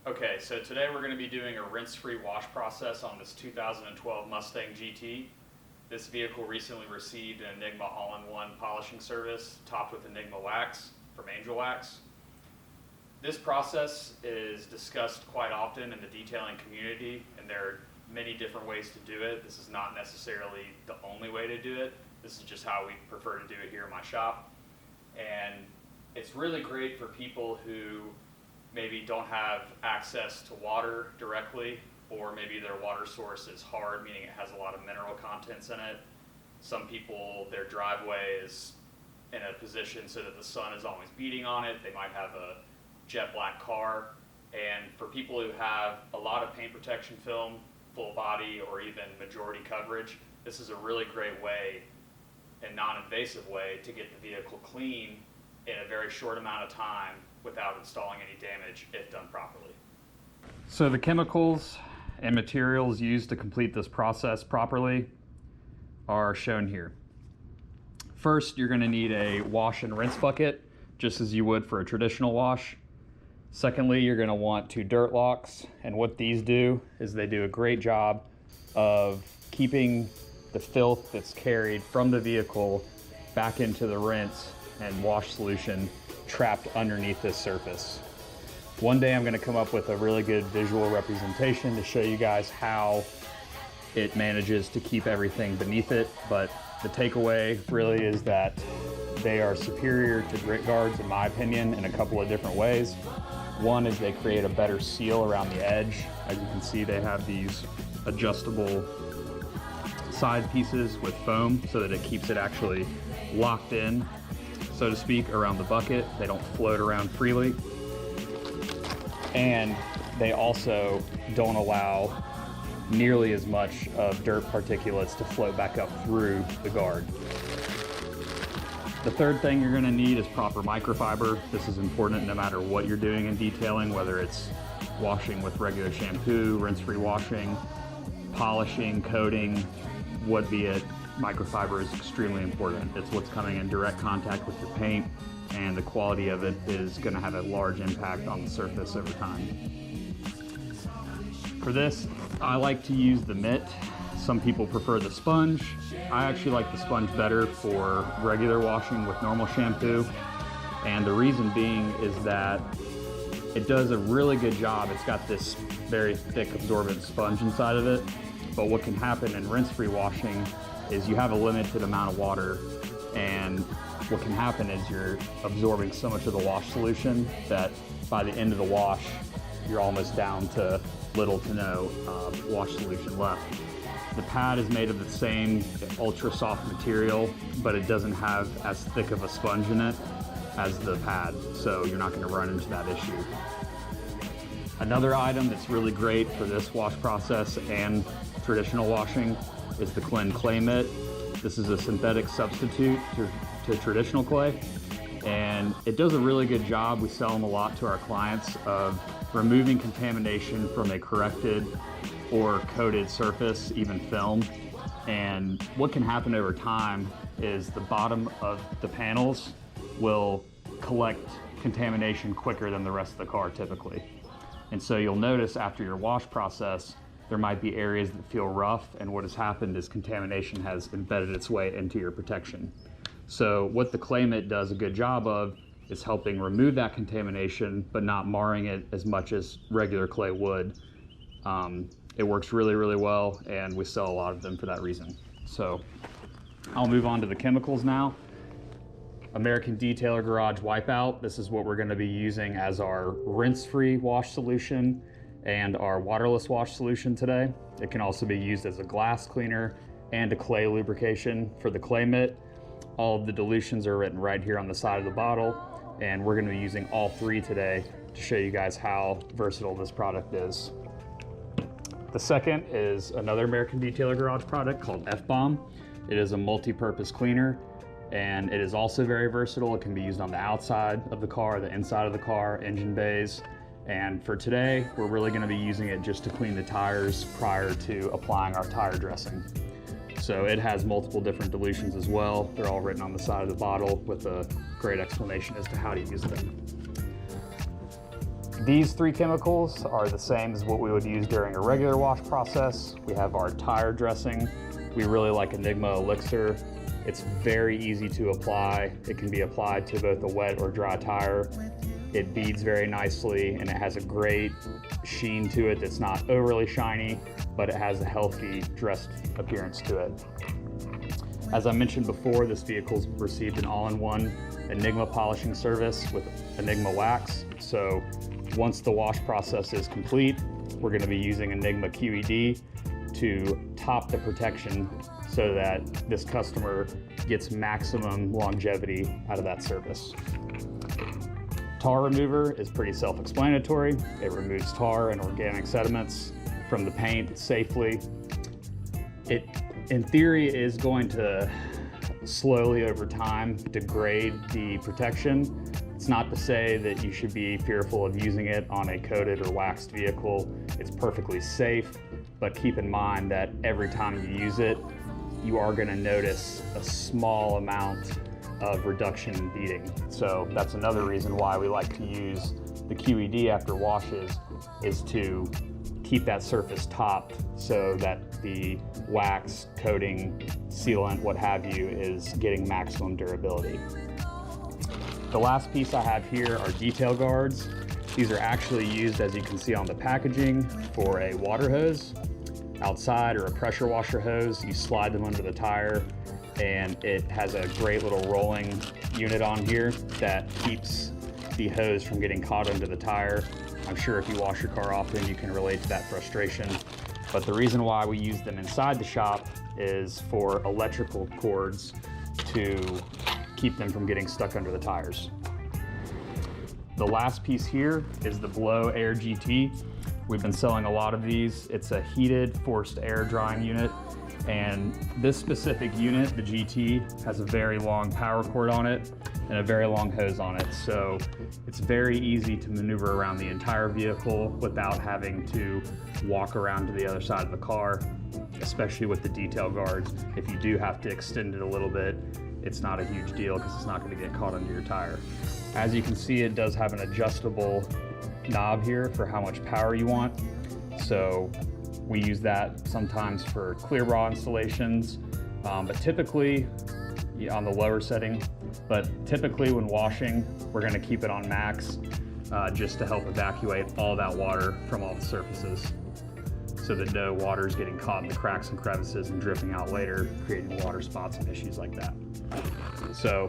Okay, so today we're going to be doing a rinse-free wash process on this 2012 Mustang GT. This vehicle recently received an Enigma all-in-one polishing service topped with Enigma wax from Angel Wax. This process is discussed quite often in the detailing community, and there are many different ways to do it. This is not necessarily the only way to do it. This is just how we prefer to do it here in my shop. And it's really great for people who maybe don't have access to water directly, or maybe their water source is hard, meaning it has a lot of mineral contents in it. Some people, their driveway is in a position so that the sun is always beating on it. They might have a jet black car. And for people who have a lot of paint protection film, full body, or even majority coverage, this is a really great way and non-invasive way to get the vehicle clean in a very short amount of time without installing any damage if done properly. So the chemicals and materials used to complete this process properly are shown here. First, you're going to need a wash and rinse bucket, just as you would for a traditional wash. Secondly, you're going to want 2 dirt locks, and what these do is they do a great job of keeping the filth that's carried from the vehicle back into the rinse and wash solution trapped underneath this surface. One day I'm going to come up with a really good visual representation to show you guys how it manages to keep everything beneath it, but the takeaway really is that they are superior to grit guards in my opinion in a couple of different ways. One is they create a better seal around the edge. As you can see, they have these adjustable side pieces with foam so that it keeps it actually locked in, so to speak, around the bucket. They don't float around freely. And they also don't allow nearly as much of dirt particulates to float back up through the guard. The third thing you're going to need is proper microfiber. This is important no matter what you're doing in detailing, whether it's washing with regular shampoo, rinse-free washing, polishing, coating, what be it. Microfiber is extremely important. It's what's coming in direct contact with your paint, and the quality of it is going to have a large impact on the surface over time. For this, I like to use the mitt. Some people prefer the sponge. I actually like the sponge better for regular washing with normal shampoo, and the reason being is that it does a really good job. It's got this very thick absorbent sponge inside of it, but what can happen in rinse-free washing is you have a limited amount of water, and what can happen is you're absorbing so much of the wash solution that by the end of the wash, you're almost down to little to no wash solution left. The pad is made of the same ultra soft material, but it doesn't have as thick of a sponge in it as the pad, so you're not going to run into that issue. Another item that's really great for this wash process and traditional washing is the clay mitt. This is a synthetic substitute to traditional clay, and it does a really good job. We sell them a lot to our clients of removing contamination from a corrected or coated surface, even film. And what can happen over time is the bottom of the panels will collect contamination quicker than the rest of the car typically. And so you'll notice after your wash process, there might be areas that feel rough, and what has happened is contamination has embedded its way into your protection. So what the clay mitt does a good job of is helping remove that contamination, but not marring it as much as regular clay would. It works really, really well, and we sell a lot of them for that reason. So I'll move on to the chemicals now. American Detailer Garage Wipeout. This is what we're going to be using as our rinse-free wash solution and our waterless wash solution today. It can also be used as a glass cleaner and a clay lubrication for the clay mitt. All of the dilutions are written right here on the side of the bottle, and we're going to be using all 3 today to show you guys how versatile this product is. The second is another American Detailer Garage product called F-Bomb. It is a multi-purpose cleaner, and it is also very versatile. It can be used on the outside of the car, the inside of the car, engine bays. And for today, we're really going to be using it just to clean the tires prior to applying our tire dressing. So it has multiple different dilutions as well. They're all written on the side of the bottle with a great explanation as to how to use them. These 3 chemicals are the same as what we would use during a regular wash process. We have our tire dressing. We really like Enigma Elixir. It's very easy to apply. It can be applied to both a wet or dry tire. It beads very nicely and it has a great sheen to it that's not overly shiny, but it has a healthy dressed appearance to it. As I mentioned before, this vehicle's received an all-in-one Enigma polishing service with Enigma wax. So once the wash process is complete, we're going to be using Enigma QED to top the protection so that this customer gets maximum longevity out of that service. Tar remover is pretty self-explanatory. It removes tar and organic sediments from the paint safely. It, in theory, is going to slowly over time degrade the protection. It's not to say that you should be fearful of using it on a coated or waxed vehicle. It's perfectly safe, but keep in mind that every time you use it, you are going to notice a small amount of reduction in beading. So that's another reason why we like to use the QED after washes, is to keep that surface topped so that the wax, coating, sealant, what have you, is getting maximum durability. The last piece I have here are detail guards. These are actually used, as you can see on the packaging, for a water hose outside or a pressure washer hose. You slide them under the tire, and it has a great little rolling unit on here that keeps the hose from getting caught under the tire. I'm sure if you wash your car often, you can relate to that frustration. But the reason why we use them inside the shop is for electrical cords to keep them from getting stuck under the tires. The last piece here is the Blow Air GT. We've been selling a lot of these. It's a heated forced air drying unit. And this specific unit, the GT, has a very long power cord on it and a very long hose on it. So it's very easy to maneuver around the entire vehicle without having to walk around to the other side of the car, especially with the detail guards. If you do have to extend it a little bit, it's not a huge deal because it's not going to get caught under your tire. As you can see, it does have an adjustable knob here for how much power you want. So we use that sometimes for clear bra installations, but typically on the lower setting. But typically when washing, we're going to keep it on max just to help evacuate all that water from all the surfaces, so that no water is getting caught in the cracks and crevices and dripping out later, creating water spots and issues like that. So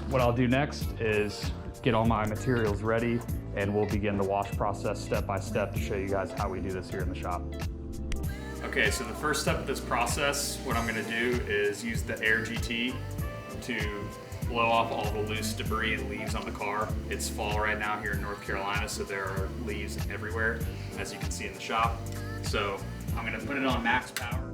what I'll do next is get all my materials ready, and we'll begin the wash process step by step to show you guys how we do this here in the shop. Okay, so the first step of this process, what I'm going to do is use the Air GT to blow off all the loose debris and leaves on the car. It's fall right now here in North Carolina, so there are leaves everywhere, as you can see in the shop. So I'm going to put it on max power.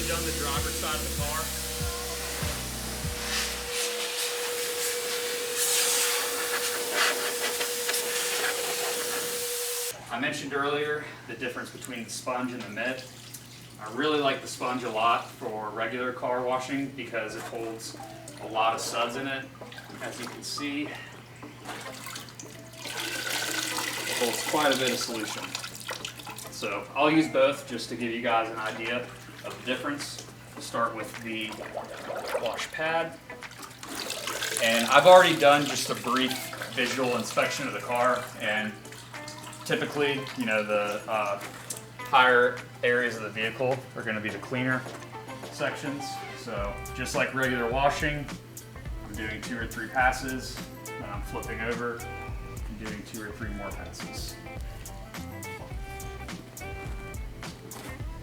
Done the driver's side of the car. I mentioned earlier the difference between the sponge and the mitt. I really like the sponge a lot for regular car washing because it holds a lot of suds in it. As you can see, it holds quite a bit of solution. So I'll use both just to give you guys an idea of the difference. We'll start with the wash pad. And I've already done just a brief visual inspection of the car, and typically, you know, the higher areas of the vehicle are going to be the cleaner sections. So just like regular washing, I'm doing 2 or 3 passes, then I'm flipping over and doing 2 or 3 more passes.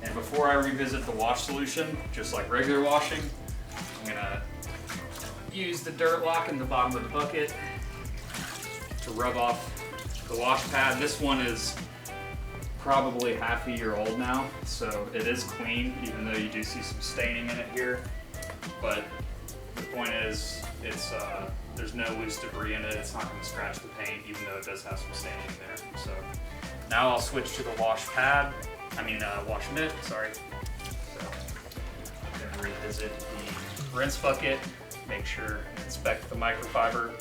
And before I revisit the wash solution, just like regular washing, I'm gonna use the dirt lock in the bottom of the bucket to rub off the wash pad. This one is probably half a year old now, so it is clean, even though you do see some staining in it here. But point is there's no loose debris in it. It's not going to scratch the paint, even though it does have some staining in there. So now I'll switch to the wash mitt, sorry. So I'm going to revisit the rinse bucket, make sure, inspect the microfiber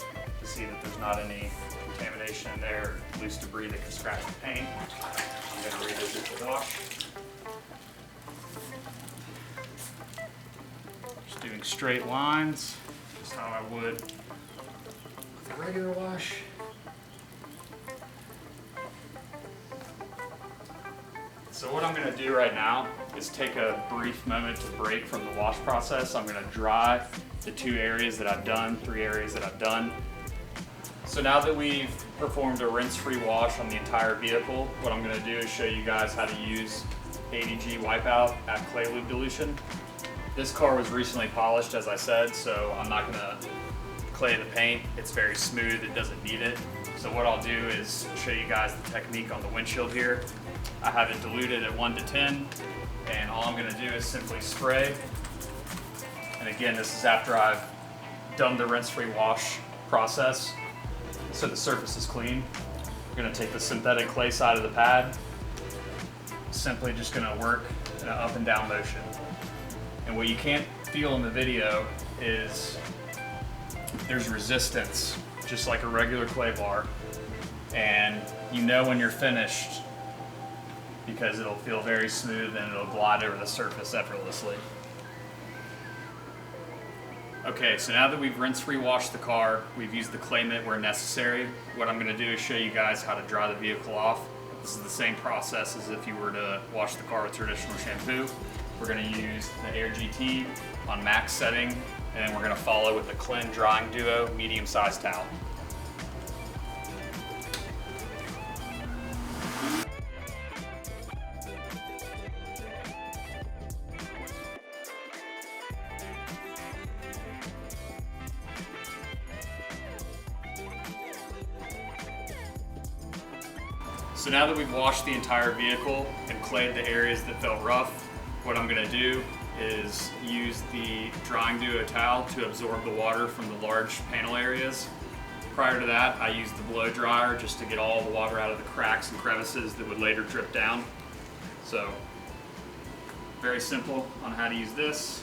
to see that there's not any contamination in there, or loose debris that could scratch the paint. I'm going to revisit the wash. Just doing straight lines, just how I would with a regular wash. So what I'm going to do right now is take a brief moment to break from the wash process. I'm going to dry the 2 areas that I've done, 3 areas that I've done. So now that we've performed a rinse-free wash on the entire vehicle, what I'm going to do is show you guys how to use ADG Wipeout at clay lube dilution. This car was recently polished, as I said, so I'm not going to clay the paint. It's very smooth, it doesn't need it. So what I'll do is show you guys the technique on the windshield here. I have it diluted at 1 to 10, and all I'm going to do is simply spray. And again, this is after I've done the rinse-free wash process, so the surface is clean. I'm going to take the synthetic clay side of the pad, simply just going to work in an up and down motion. And what you can't feel in the video is there's resistance, just like a regular clay bar, and you know when you're finished because it'll feel very smooth and it'll glide over the surface effortlessly. Okay, so now that we've rinse-free washed the car, we've used the clay mitt where necessary. What I'm going to do is show you guys how to dry the vehicle off. This is the same process as if you were to wash the car with traditional shampoo. We're going to use the Air GT on max setting, and then we're going to follow with the Clean Drying Duo medium-sized towel. So now that we've washed the entire vehicle and clayed the areas that felt rough, what I'm going to do is use the Drying Duo towel to absorb the water from the large panel areas. Prior to that, I used the blow dryer just to get all the water out of the cracks and crevices that would later drip down. So, very simple on how to use this.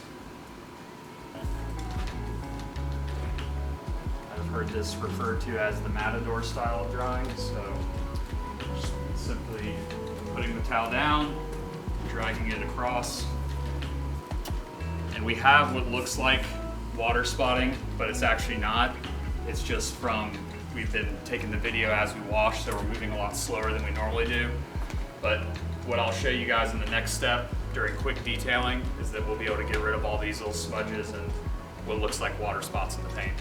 I've heard this referred to as the Matador style of drying, so just simply putting the towel down, dragging it across. And we have what looks like water spotting, but it's actually not. It's just from, we've been taking the video as we wash, so we're moving a lot slower than we normally do. But what I'll show you guys in the next step during quick detailing is that we'll be able to get rid of all these little smudges and what looks like water spots in the paint.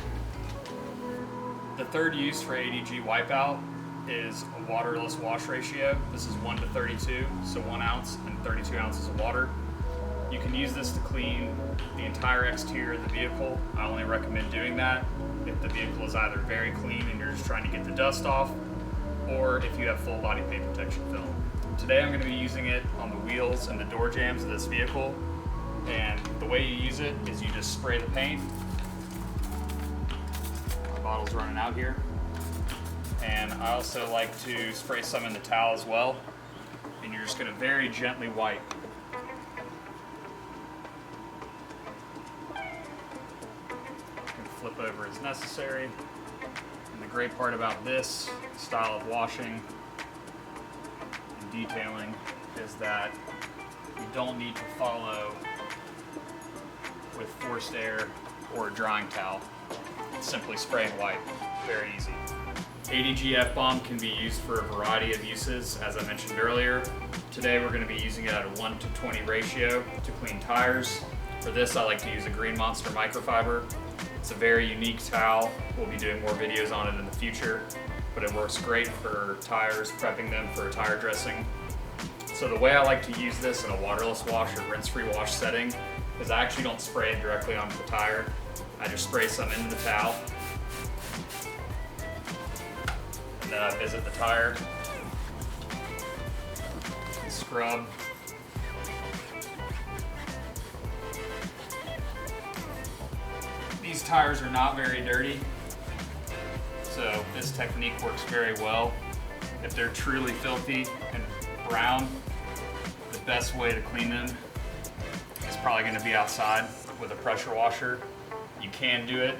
The third use for ADG Wipeout is a waterless wash ratio. This is 1 to 32, so 1 ounce and 32 ounces of water. You can use this to clean the entire exterior of the vehicle. I only recommend doing that if the vehicle is either very clean and you're just trying to get the dust off, or if you have full body paint protection film. Today I'm going to be using it on the wheels and the door jambs of this vehicle, and the way you use it is you just spray the paint. My bottle's running out here. And I also like to spray some in the towel as well, and you're just going to very gently wipe. You can flip over as necessary. And the great part about this style of washing and detailing is that you don't need to follow with forced air or a drying towel. Simply spray and wipe. Very easy. ADG F-Bomb can be used for a variety of uses, as I mentioned earlier. Today we're going to be using it at a 1 to 20 ratio to clean tires. For this I like to use a Green Monster microfiber. It's a very unique towel. We'll be doing more videos on it in the future, but it works great for tires, prepping them for a tire dressing. So the way I like to use this in a waterless wash or rinse-free wash setting is I actually don't spray it directly onto the tire. I just spray some into the towel. And then I visit the tire, scrub, These tires are not very dirty, so this technique works very well. If they're truly filthy and brown, the best way to clean them is probably going to be outside with a pressure washer. You can do it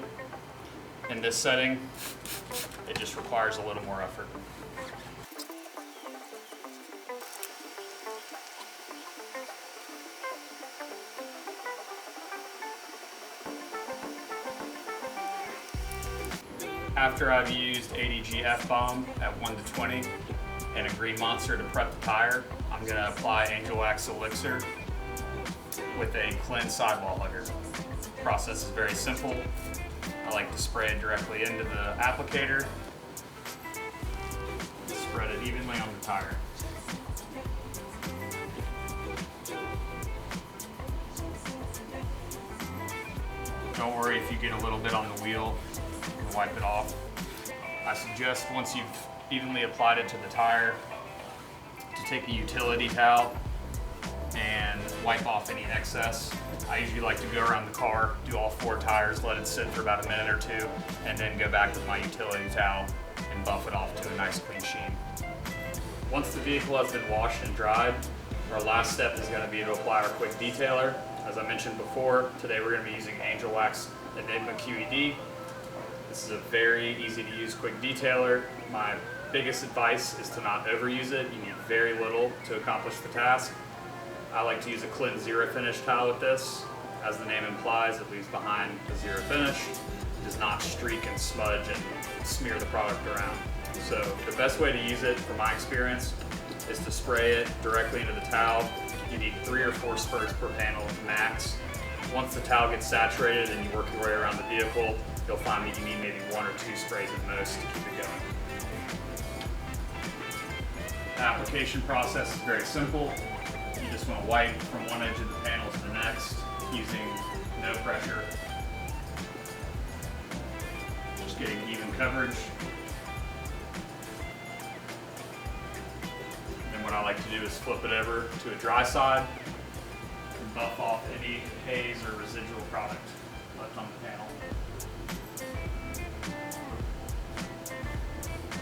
in this setting, it just requires a little more effort. After I've used ADG F-Bomb at 1 to 20 and a Green Monster to prep the tire, I'm going to apply Angel Wax Elixir with a cleanse sidewall hugger. The process is very simple. I like to spray it directly into the applicator, spread it evenly on the tire. Don't worry if you get a little bit on the wheel, you can wipe it off. I suggest once you've evenly applied it to the tire to take a utility towel and wipe off any excess. I usually like to go around the car, do all 4 tires, let it sit for about a minute or 2, and then go back with my utility towel and buff it off to a nice clean sheen. Once the vehicle has been washed and dried, our last step is going to be to apply our quick detailer. As I mentioned before, today we're going to be using Angel Wax Enigma QED. This is a very easy to use quick detailer. My biggest advice is to not overuse it. You need very little to accomplish the task. I like to use a Cleanse Zero Finish towel with this. As the name implies, it leaves behind a zero finish. It does not streak and smudge and smear the product around. So the best way to use it, from my experience, is to spray it directly into the towel. You need 3 or 4 spurts per panel max. Once the towel gets saturated and you work your way around the vehicle, you'll find that you need maybe 1 or 2 sprays at most to keep it going. The application process is very simple. You just want to wipe from one edge of the panel to the next using no pressure. Just getting even coverage. And what I like to do is flip it over to a dry side and buff off any haze or residual product left on the panel.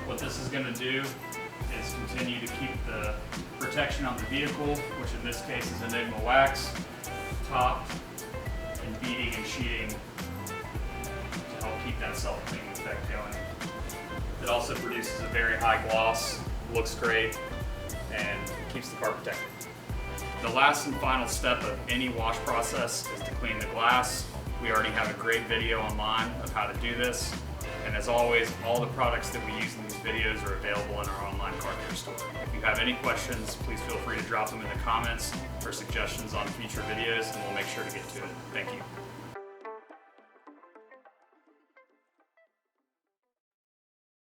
What this is going to do is continue to keep the protection on the vehicle, which in this case is Enigma Wax, topped and beading and sheeting to help keep that self-cleaning effect going. It also produces a very high gloss, looks great, and keeps the car protected. The last and final step of any wash process is to clean the glass. We already have a great video online of how to do this. And as always, all the products that we use in these videos are available in our online car care store. If you have any questions, please feel free to drop them in the comments or suggestions on future videos, and we'll make sure to get to it. Thank you.